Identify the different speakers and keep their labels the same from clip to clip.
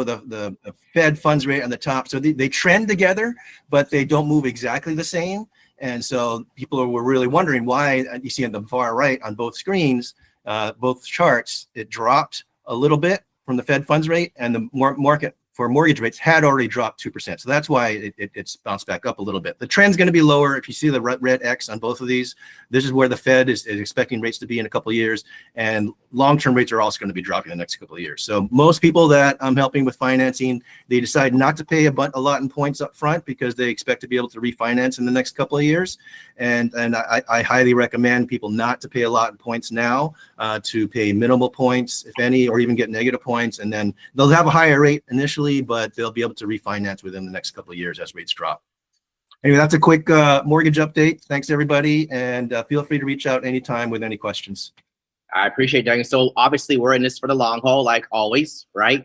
Speaker 1: below the Fed funds rate on the top. So they trend together, but they don't move exactly the same. And so people were really wondering why. You see on the far right on both screens, both charts, it dropped a little bit from the Fed funds rate, and the market for mortgage rates had already dropped 2%. So that's why it's bounced back up a little bit. The trend's going to be lower. If you see the red X on both of these, this is where the Fed is expecting rates to be in a couple of years, and long-term rates are also going to be dropping in the next couple of years. So most people that I'm helping with financing, they decide not to pay a lot in points up front because they expect to be able to refinance in the next couple of years. And I highly recommend people not to pay a lot in points now, to pay minimal points, if any, or even get negative points. And then they'll have a higher rate initially, but they'll be able to refinance within the next couple of years as rates drop. Anyway, that's a quick mortgage update. Thanks, everybody. And feel free to reach out anytime with any questions.
Speaker 2: I appreciate it, Doug. So obviously we're in this for the long haul, like always, right?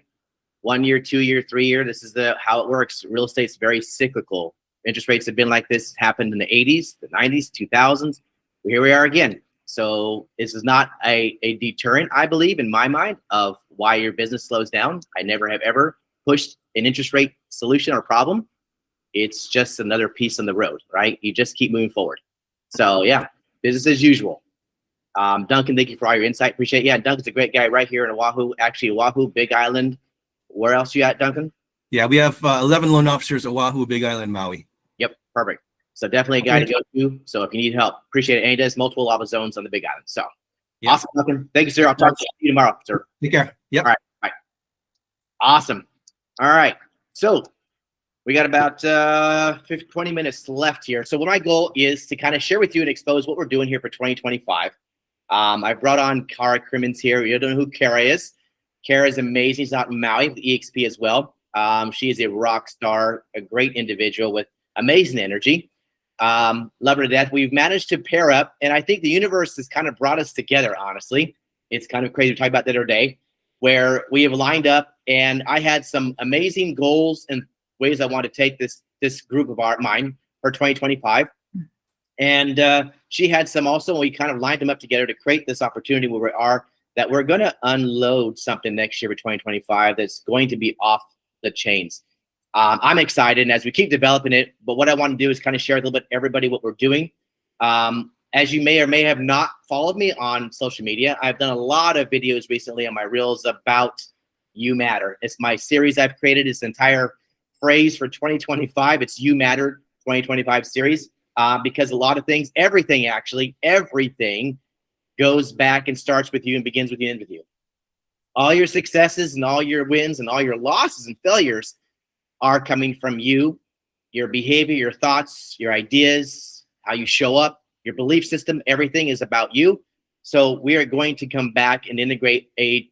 Speaker 2: 1 year, 2 year, 3 year. This is how it works. Real estate's very cyclical. Interest rates have been like this, happened in the 80s, the 90s, 2000s. Here we are again. So this is not a deterrent, I believe, in my mind, of why your business slows down. I never have ever pushed an interest rate solution or problem. It's just another piece on the road, right? You just keep moving forward. So yeah, business as usual. Duncan, thank you for all your insight. Appreciate it. Yeah, Duncan's a great guy right here in Oahu. Actually, Oahu, Big Island. Where else you at, Duncan?
Speaker 1: Yeah, we have 11 loan officers at Oahu, Big Island, Maui.
Speaker 2: Yep, perfect. So definitely a guy to go to. So if you need help, appreciate it. And he does multiple lava zones on the Big Island. So yep. Awesome, Duncan. Thank you, sir. I'll talk to you tomorrow, sir.
Speaker 1: Take care. Yep.
Speaker 2: All right. Bye. Awesome. All right. So we got about 20 minutes left here. So what my goal is to kind of share with you and expose what we're doing here for 2025. I brought on Cara Crimmins here. You don't know who Cara is. Cara is amazing. She's out in Maui, the EXP as well. She is a rock star, a great individual with amazing energy. Love her to death. We've managed to pair up, and I think the universe has kind of brought us together, honestly. It's kind of crazy. We talked about that the other day, where we have lined up, and I had some amazing goals and ways I want to take this group of mine for 2025. And she had some also, and we kind of lined them up together to create this opportunity where we are, that we're going to unload something next year for 2025 that's going to be off the chains. I'm excited, and as we keep developing it, but what I want to do is kind of share a little bit everybody what we're doing. As you may or may have not followed me on social media, I've done a lot of videos recently on my reels about You Matter. It's my series I've created. This entire phrase for 2025. It's You Matter 2025 series, because a lot of things, everything goes back and starts with you and begins with you and ends with you. All your successes and all your wins and all your losses and failures are coming from you, your behavior, your thoughts, your ideas, how you show up, your belief system. Everything is about you. So we are going to come back and integrate a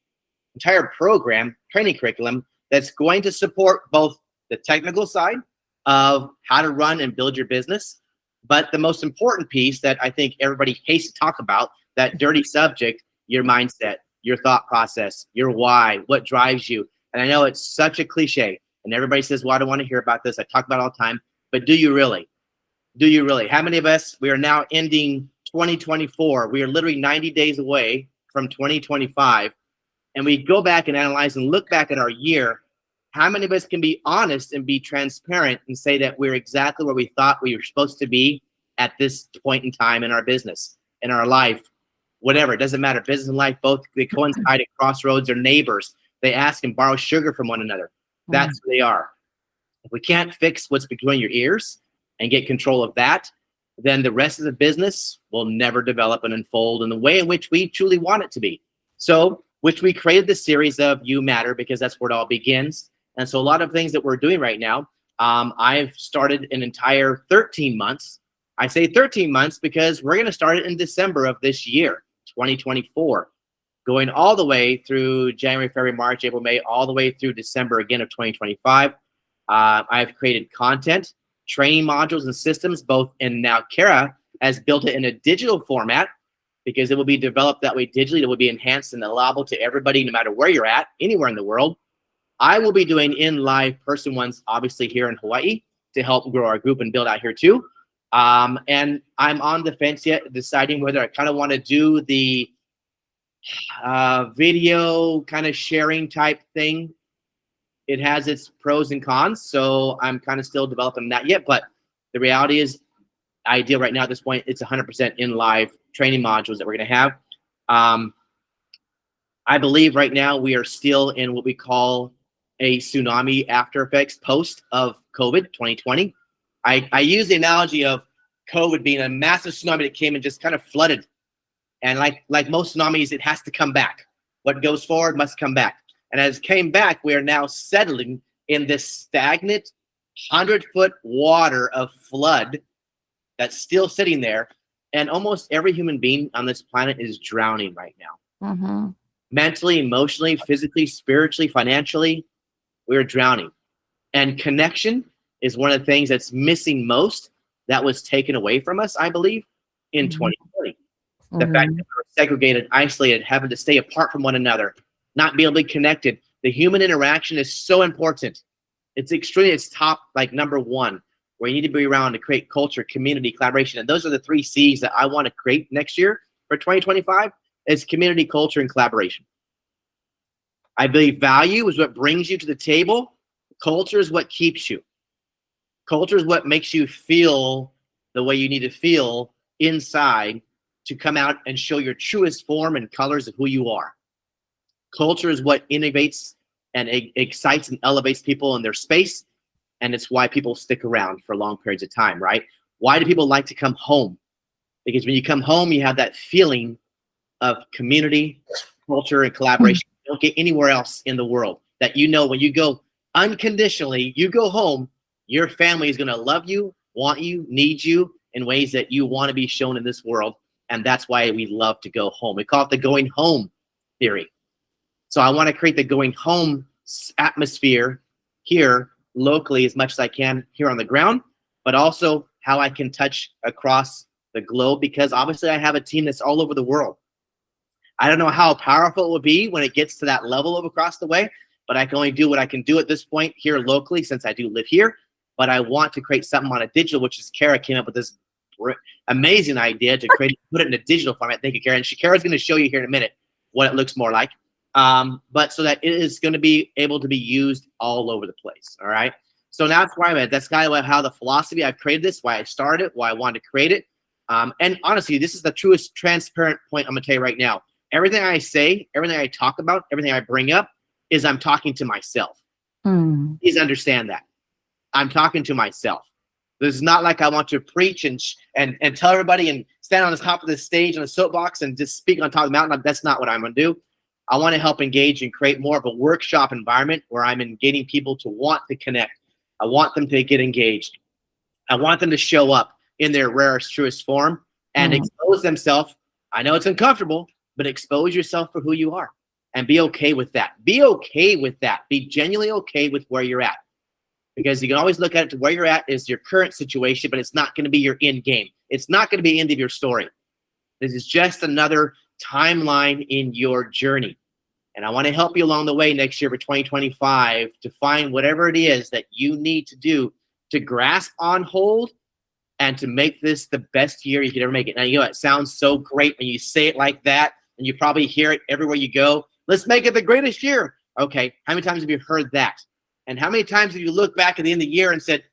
Speaker 2: entire program, training curriculum, that's going to support both the technical side of how to run and build your business, but the most important piece that I think everybody hates to talk about, that dirty subject, your mindset, your thought process, your why, what drives you. And I know it's such a cliche, and everybody says, well, I don't want to hear about this. I talk about it all the time, but do you really? Do you really? How many of us, we are now ending 2024. We are literally 90 days away from 2025. And we go back and analyze and look back at our year. How many of us can be honest and be transparent and say that we're exactly where we thought we were supposed to be at this point in time in our business, in our life, whatever, it doesn't matter. Business and life, both, they coincide at crossroads. They're neighbors. They ask and borrow sugar from one another. That's who they are. If we can't fix what's between your ears and get control of that, then the rest of the business will never develop and unfold in the way in which we truly want it to be. So, which we created this series of You Matter, because that's where it all begins. And so a lot of things that we're doing right now, I've started an entire 13 months. I say 13 months because we're going to start it in December of this year, 2024, going all the way through January, February, March, April, May, all the way through December again of 2025. I've created content, training modules and systems, both, and now Cara has built it in a digital format because it will be developed that way digitally. It will be enhanced and allowable to everybody, no matter where you're at, anywhere in the world. I will be doing in live person ones, obviously here in Hawaii, to help grow our group and build out here too. And I'm on the fence yet, deciding whether I kind of want to do the video kind of sharing type thing It has its pros and cons, so I'm kind of still developing that yet. But the reality is, ideal right now at this point, it's 100% in live training modules that we're going to have. I believe right now we are still in what we call a tsunami after effects post of COVID 2020. I use the analogy of COVID being a massive tsunami that came and just kind of flooded. And like most tsunamis, it has to come back. What goes forward must come back. And as it came back, we are now settling in this stagnant 100-foot water of flood that's still sitting there. And almost every human being on this planet is drowning right now.
Speaker 3: Mm-hmm.
Speaker 2: Mentally, emotionally, physically, spiritually, financially, we're drowning. And connection is one of the things that's missing most, that was taken away from us, I believe, in 2020. The fact that we're segregated, isolated, having to stay apart from one another, not being able to be connected. The human interaction is so important. It's extremely, it's top, like number one, where you need to be around to create culture, community, collaboration. And those are the 3 C's that I want to create next year for 2025, is community, culture, and collaboration. I believe value is what brings you to the table. Culture is what keeps you. Culture is what makes you feel the way you need to feel inside to come out and show your truest form and colors of who you are. Culture is what innovates and excites and elevates people in their space. And it's why people stick around for long periods of time, right? Why do people like to come home? Because when you come home, you have that feeling of community, culture, and collaboration you don't get anywhere else in the world. That you know when you go unconditionally, you go home, your family is going to love you, want you, need you in ways that you want to be shown in this world. And that's why we love to go home. We call it the going home theory. So I want to create the going home atmosphere here locally as much as I can here on the ground, but also how I can touch across the globe, because obviously I have a team that's all over the world. I don't know how powerful it will be when it gets to that level of across the way, but I can only do what I can do at this point here locally, since I do live here. But I want to create something on a digital, which is Cara came up with this amazing idea to create, put it in a digital format. Thank you, Cara. And Kara's going to show you here in a minute what it looks more like. But so that it is going to be able to be used all over the place. All right. So that's why I'm at. That's kind of how the philosophy I've created this, why I started it, why I wanted to create it. And honestly, this is the truest transparent point I'm going to tell you right now. Everything I say, everything I talk about, everything I bring up is I'm talking to myself. Please understand that. I'm talking to myself. This is not like I want to preach and tell everybody and stand on the top of the stage on a soapbox and just speak on top of the mountain. That's not what I'm going to do. I want to help engage and create more of a workshop environment where I'm getting people to want to connect. I want them to get engaged. I want them to show up in their rarest, truest form and expose themselves. I know it's uncomfortable, but expose yourself for who you are and be okay with that. Be okay with that. Be genuinely okay with where you're at. Because you can always look at it to where you're at is your current situation, but it's not going to be your end game. It's not going to be the end of your story. This is just another timeline in your journey. And I want to help you along the way next year for 2025 to find whatever it is that you need to do to grasp on hold and to make this the best year you could ever make it. Now, you know, it sounds so great when you say it like that, and you probably hear it everywhere you go. Let's make it the greatest year. Okay, how many times have you heard that? And how many times have you looked back at the end of the year and said,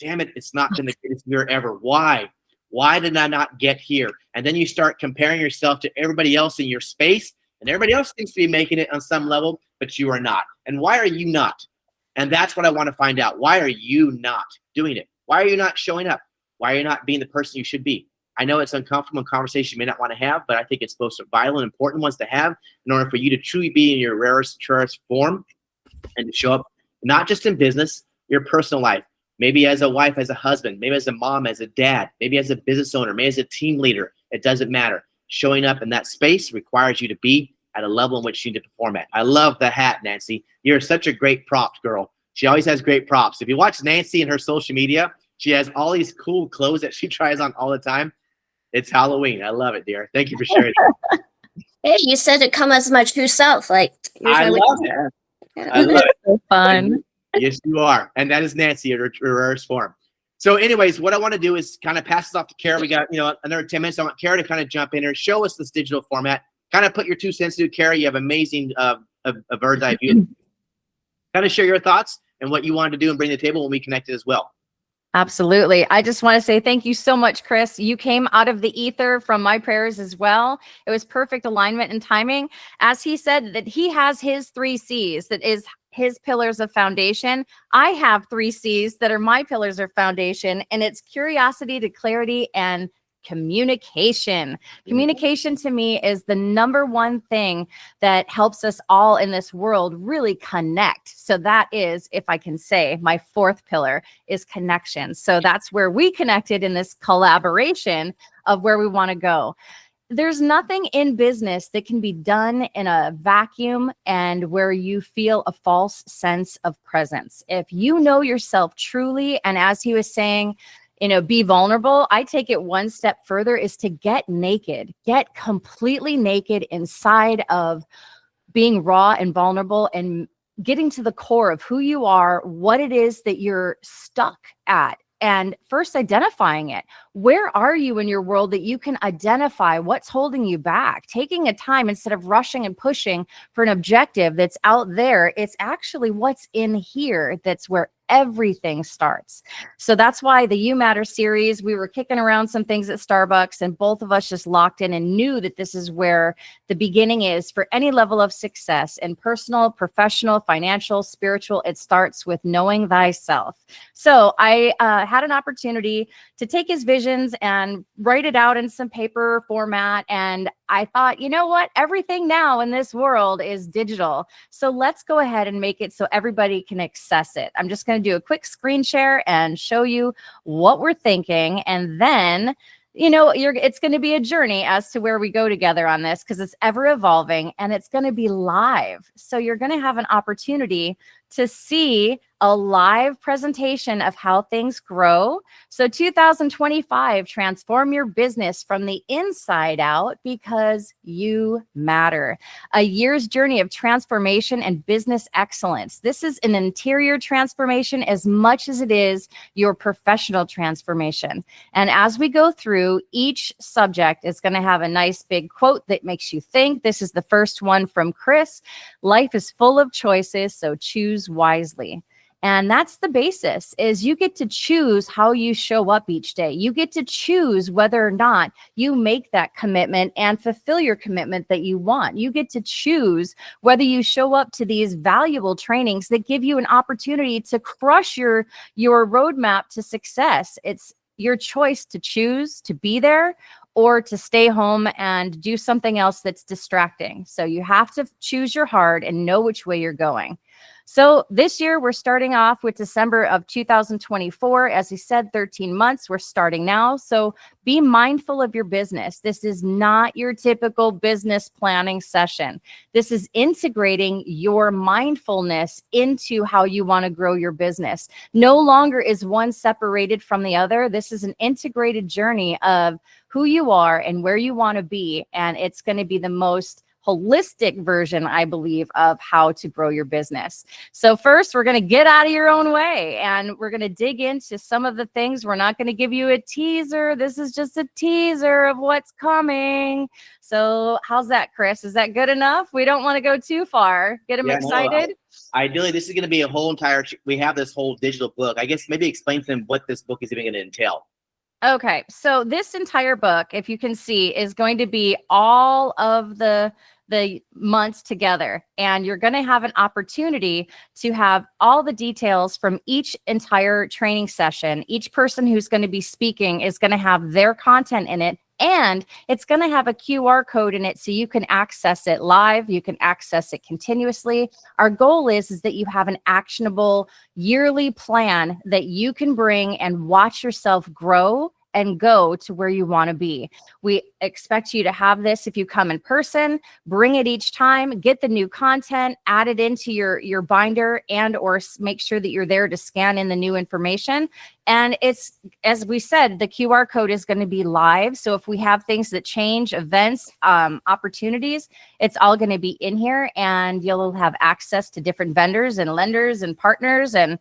Speaker 2: damn it, it's not been the greatest year ever. Why? Why did I not get here? And then you start comparing yourself to everybody else in your space, and everybody else seems to be making it on some level, but you are not. And why are you not? And that's what I want to find out. Why are you not doing it? Why are you not showing up? Why are you not being the person you should be? I know it's uncomfortable conversation you may not want to have, but I think it's most vital and important ones to have in order for you to truly be in your rarest, truest form and to show up, not just in business, your personal life, maybe as a wife, as a husband, maybe as a mom, as a dad, maybe as a business owner, maybe as a team leader. It doesn't matter. Showing up in that space requires you to be at a level in which you need to perform at. I love the hat, Nancy. You're such a great props girl. She always has great props. If you watch Nancy and her social media, she has all these cool clothes that she tries on all the time. It's Halloween. I love it, dear. Thank you for sharing that.
Speaker 3: Hey, you said to come as my true self. Like,
Speaker 2: I love it. I love it.
Speaker 3: So fun.
Speaker 2: Yes, you are. And that is Nancy in her rarest form. So anyways, what I want to do is kind of pass this off to Cara. We got, another 10 minutes. I want Cara to kind of jump in here, show us this digital format, kind of put your 2 cents to it. Cara, you have amazing a bird's eye view. Kind kind of share your thoughts and what you wanted to do and bring to the table when we connected as well.
Speaker 4: Absolutely. I just want to say thank you so much, Chris. You came out of the ether from my prayers as well. It was perfect alignment and timing. As he said that he has his 3 C's, that is his pillars of foundation. I have 3 C's that are my pillars of foundation, and it's curiosity to clarity and communication. Communication to me is the number one thing that helps us all in this world really connect. So that is, if I can say, my 4th pillar is connection. So that's where we connected in this collaboration of where we want to go. There's nothing in business that can be done in a vacuum and where you feel a false sense of presence. If you know yourself truly, and as he was saying, be vulnerable. I take it one step further is to get naked, get completely naked inside of being raw and vulnerable and getting to the core of who you are, what it is that you're stuck at. And first identifying it. Where are you in your world that you can identify what's holding you back? Taking a time instead of rushing and pushing for an objective that's out there, it's actually what's in here that's where everything starts. So that's why the You Matter series, we were kicking around some things at Starbucks and both of us just locked in and knew that this is where the beginning is for any level of success in personal, professional, financial, spiritual. It starts with knowing thyself. So I had an opportunity to take his visions and write it out in some paper format. And I thought, you know what? Everything now in this world is digital. So let's go ahead and make it so everybody can access it. I'm just going to do a quick screen share and show you what we're thinking. And then, it's going to be a journey as to where we go together on this because it's ever evolving and it's going to be live. So you're going to have an opportunity to see a live presentation of how things grow. So 2025, transform your business from the inside out because you matter. A year's journey of transformation and business excellence. This is an interior transformation as much as it is your professional transformation. And as we go through, each subject is going to have a nice big quote that makes you think. This is the first one from Chris. Life is full of choices, so choose wisely. And that's the basis, is you get to choose how you show up each day. You get to choose whether or not you make that commitment and fulfill your commitment that you want. You get to choose whether you show up to these valuable trainings that give you an opportunity to crush your roadmap to success. It's your choice to choose to be there or to stay home and do something else that's distracting. So you have to choose your heart and know which way you're going. So this year, we're starting off with December of 2024. As we said, 13 months. We're starting now. So be mindful of your business. This is not your typical business planning session. This is integrating your mindfulness into how you want to grow your business. No longer is one separated from the other. This is an integrated journey of who you are and where you want to be. And it's going to be the most holistic version, I believe, of how to grow your business. So first, we're going to get out of your own way and we're going to dig into some of the things. We're not going to give you a teaser. This is just a teaser of what's coming. So how's that, Chris? Is that good enough? We don't want to go too far. Get them excited.
Speaker 2: No, ideally, this is going to be a whole entire, we have this whole digital book. I guess maybe explain to them what this book is even going to entail.
Speaker 4: Okay, so this entire book, if you can see, is going to be all of the months together, and you're going to have an opportunity to have all the details from each entire training session. Each person who's going to be speaking is going to have their content in it, and it's going to have a QR code in it so you can access it live, you can access it continuously. Our goal is that you have an actionable yearly plan that you can bring and watch yourself grow and go to where you want to be. We expect you to have this if you come in person, bring it each time, get the new content, add it into your binder, and or make sure that you're there to scan in the new information. And it's, as we said, the QR code is going to be live. So if we have things that change, events, opportunities, it's all going to be in here, and you'll have access to different vendors and lenders and partners. And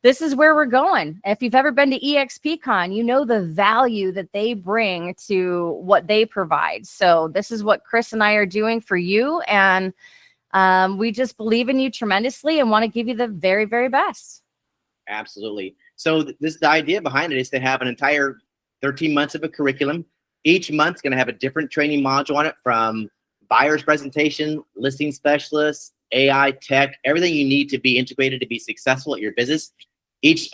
Speaker 4: this is where we're going. If you've ever been to EXPCon, you know the value that they bring to what they provide. So this is what Chris and I are doing for you. And We just believe in you tremendously and want to give you the very, very best.
Speaker 2: Absolutely. So the idea behind it is to have an entire 13 months of a curriculum. Each month's going to have a different training module on it, from buyer's presentation, listing specialists, AI, tech, everything you need to be integrated to be successful at your business. Each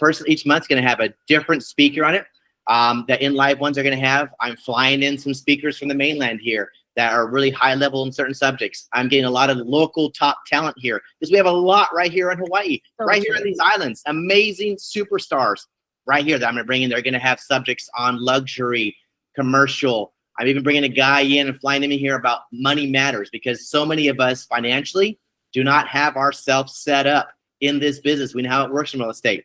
Speaker 2: month's going to have a different speaker on it. The in-live ones are going to have, I'm flying in some speakers from the mainland here that are really high level in certain subjects. I'm getting a lot of local top talent here because we have a lot right here in Hawaii, right here on these islands. Amazing superstars right here that I'm going to bring in. They're going to have subjects on luxury, commercial. I'm even bringing a guy in and flying him in here about money matters, because so many of us financially do not have ourselves set up in this business. We know how it works in real estate.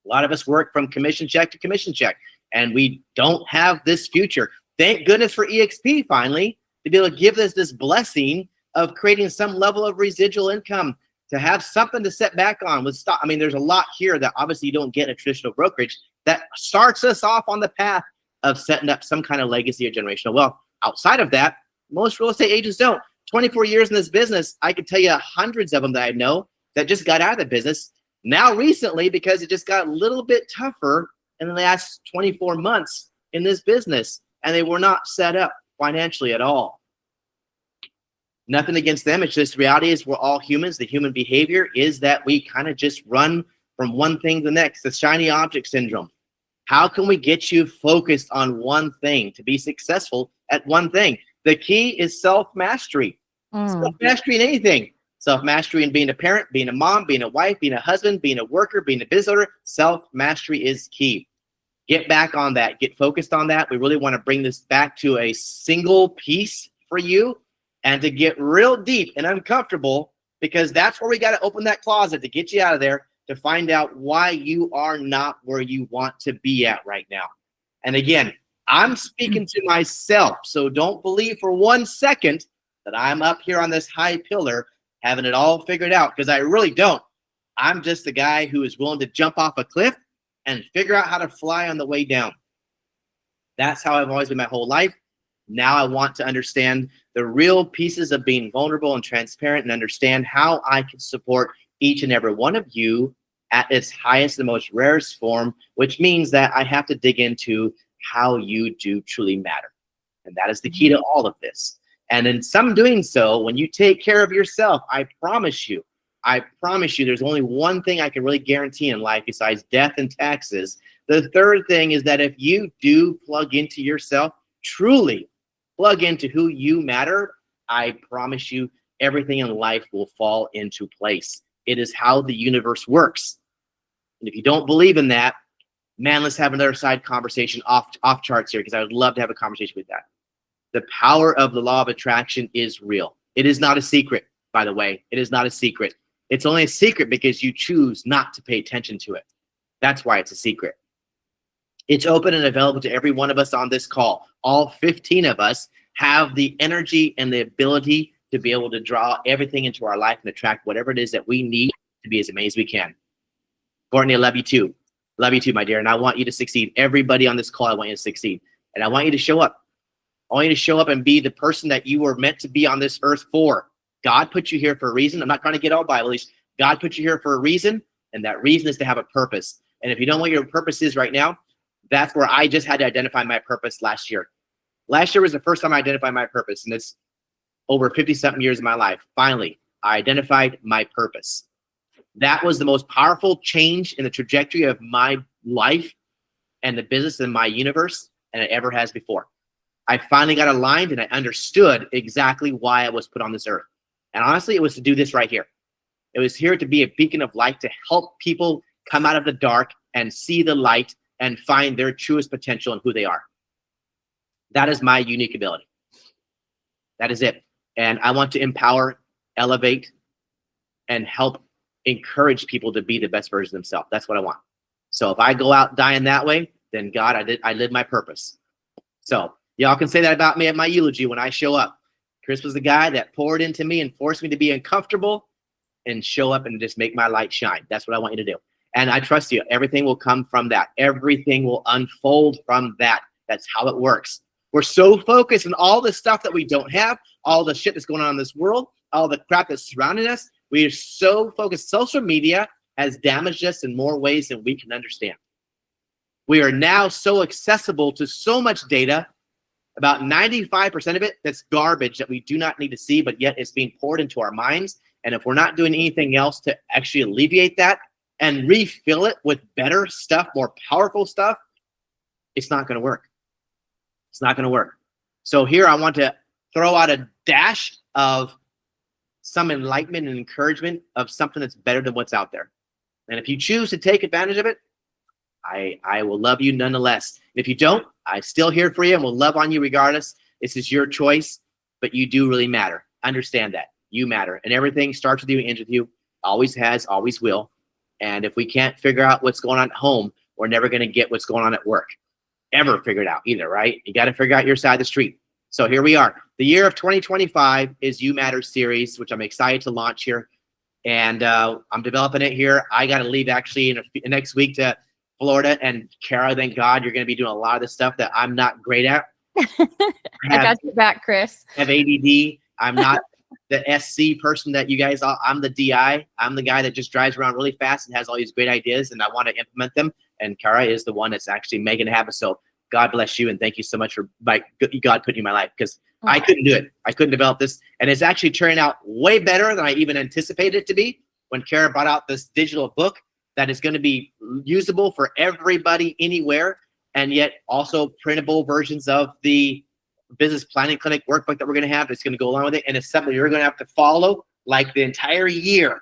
Speaker 2: A lot of us work from commission check to commission check, and we don't have this future. Thank goodness for EXP finally to be able to give us this blessing of creating some level of residual income, to have something to set back on with stock. I mean, there's a lot here that obviously you don't get in a traditional brokerage that starts us off on the path of setting up some kind of legacy or generational wealth. Outside of that, most real estate agents don't. 24 years in this business, I could tell you hundreds of them that I know that just got out of the business now recently because it just got a little bit tougher in the last 24 months in this business, and they were not set up financially at all. Nothing against them. It's just reality is we're all humans. The human behavior is that we kind of just run from one thing to the next. The shiny object syndrome. How can we get you focused on one thing to be successful at one thing? The key is self-mastery. Self-mastery in anything. Self-mastery in being a parent, being a mom, being a wife, being a husband, being a worker, being a business owner. Self-mastery is key. Get back on that. Get focused on that. We really want to bring this back to a single piece for you, and to get real deep and uncomfortable, because that's where we got to open that closet to get you out of there, to find out why you are not where you want to be at right now. And again, I'm speaking to myself, so don't believe for 1 second that I'm up here on this high pillar having it all figured out, because I really don't. I'm just a guy who is willing to jump off a cliff and figure out how to fly on the way down. That's how I've always been my whole life. Now I want to understand the real pieces of being vulnerable and transparent, and understand how I can support each and every one of you at its highest and most rarest form, which means that I have to dig into how you do truly matter. And that is the key to all of this. And in some doing so, when you take care of yourself, I promise you, there's only one thing I can really guarantee in life besides death and taxes. The third thing is that if you do plug into yourself, truly plug into who you matter, I promise you everything in life will fall into place. It is how the universe works. And if you don't believe in that, man, let's have another side conversation off charts here, because I would love to have a conversation with that. The power of the law of attraction is real. It is not a secret, by the way. It is not a secret. It's only a secret because you choose not to pay attention to it. That's why it's a secret. It's open and available to every one of us on this call. All 15 of us have the energy and the ability to be able to draw everything into our life and attract whatever it is that we need to be as amazing as we can. Courtney, I love you too. Love you too, my dear. And I want you to succeed. Everybody on this call, I want you to succeed. And I want you to show up. I want you to show up and be the person that you were meant to be on this earth for. God put you here for a reason. I'm not trying to get all Bible-ish. God put you here for a reason, and that reason is to have a purpose. And if you don't know what your purpose is right now, that's where I just had to identify my purpose last year. Last year was the first time I identified my purpose, and it's over 50-something years of my life. Finally, I identified my purpose. That was the most powerful change in the trajectory of my life and the business and my universe than it ever has before. I finally got aligned, and I understood exactly why I was put on this earth. And honestly, it was to do this right here. It was here to be a beacon of light, to help people come out of the dark and see the light and find their truest potential and who they are. That is my unique ability. That is it. And I want to empower, elevate, and help encourage people to be the best version of themselves. That's what I want. So if I go out dying that way, then God, I lived my purpose. So y'all can say that about me at my eulogy when I show up. Chris was the guy that poured into me and forced me to be uncomfortable and show up and just make my light shine. That's what I want you to do. And I trust you. Everything will come from that. Everything will unfold from that. That's how it works. We're so focused on all the stuff that we don't have, all the shit that's going on in this world, all the crap that's surrounding us, we are so focused. Social media has damaged us in more ways than we can understand. We are now so accessible to so much data, about 95% of it that's garbage that we do not need to see, but yet it's being poured into our minds. And if we're not doing anything else to actually alleviate that and refill it with better stuff, more powerful stuff, it's not going to work. It's not going to work. So here I want to throw out a dash of some enlightenment and encouragement of something that's better than what's out there. And if you choose to take advantage of it, I will love you nonetheless. If you don't, I'm still here for you and will love on you regardless. This is your choice, but you do really matter. Understand that. You matter. And everything starts with you, ends with you. Always has, always will. And if we can't figure out what's going on at home, we're never going to get what's going on at work. Ever figure it out either, right? You got to figure out your side of the street. So here we are. The year of 2025 is You Matter series, which I'm excited to launch here. And I'm developing it here. I got to leave actually in next week to Florida. And Cara, thank God, you're going to be doing a lot of the stuff that I'm not great at.
Speaker 4: I got your back, Chris.
Speaker 2: I have ADD. I'm not the SC person that you guys are. I'm the DI. I'm the guy that just drives around really fast and has all these great ideas, and I want to implement them. And Cara is the one that's actually making it happen. So God bless you, and thank you so much for God putting you in my life, because I couldn't do it. I couldn't develop this, and it's actually turning out way better than I even anticipated it to be when Cara brought out this digital book that is going to be usable for everybody anywhere, and yet also printable versions of the business planning clinic workbook that we're going to have that's going to go along with it. And it's something you're going to have to follow like the entire year.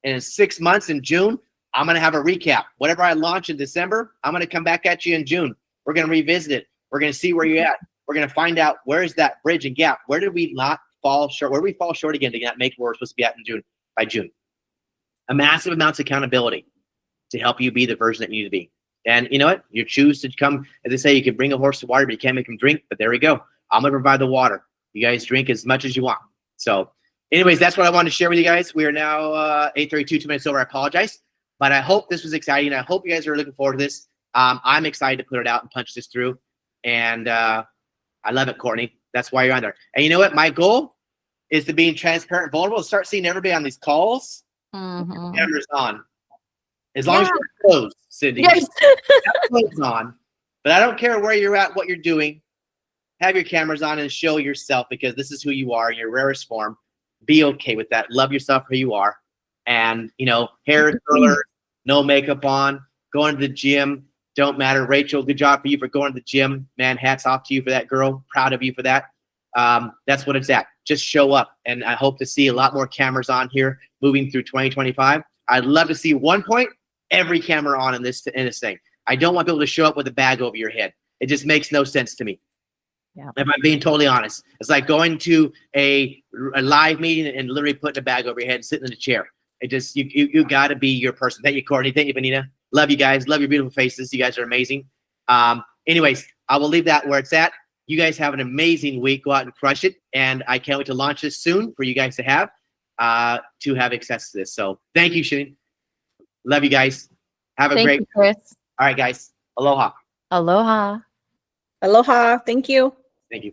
Speaker 2: And in 6 months in June, I'm going to have a recap. Whatever I launch in December, I'm going to come back at you in June. We're going to revisit it. We're going to see where you're at. We're going to find out where is that bridge and gap. Where did we not fall short? Where did we fall short again to not make where we're supposed to be at in June, by June? A massive amounts of accountability to help you be the version that you need to be. And you know what? You choose to come, as they say, you can bring a horse to water, but you can't make him drink. But there we go. I'm going to provide the water. You guys drink as much as you want. So anyways, that's what I wanted to share with you guys. We are now 8:32, 2 minutes over. I apologize. But I hope this was exciting. I hope you guys are looking forward to this. I'm excited to put it out and punch this through. And I love it, Courtney. That's why you're on there. And you know what? My goal is to be transparent and vulnerable and start seeing everybody on these calls. Cameras on. As long as you're closed, Cindy.
Speaker 4: Yes.
Speaker 2: Clothes on. But I don't care where you're at, what you're doing. Have your cameras on and show yourself, because this is who you are in your rarest form. Be okay with that. Love yourself who you are. And, you know, hair curler, no makeup on, going to the gym, don't matter. Rachel, good job for you for going to the gym. Man, hats off to you for that, girl. Proud of you for that. That's what it's at. Just show up. And I hope to see a lot more cameras on here moving through 2025. I'd love to see 1 point, every camera on in this thing. I don't want people to show up with a bag over your head. It just makes no sense to me.
Speaker 4: Yeah.
Speaker 2: If I'm being totally honest, it's like going to a live meeting and literally putting a bag over your head and sitting in a chair. It just, you got to be your person. Thank you, Courtney. Thank you, Benita. Love you guys. Love your beautiful faces. You guys are amazing. Anyways, I will leave that where it's at. You guys have an amazing week. Go out and crush it. And I can't wait to launch this soon for you guys to have access to this. So thank you, Shane. Love you guys. Have a
Speaker 4: Thank
Speaker 2: great
Speaker 4: you, Chris.
Speaker 2: All right, guys. Aloha.
Speaker 4: Aloha.
Speaker 5: Aloha. Thank you.
Speaker 2: Thank you.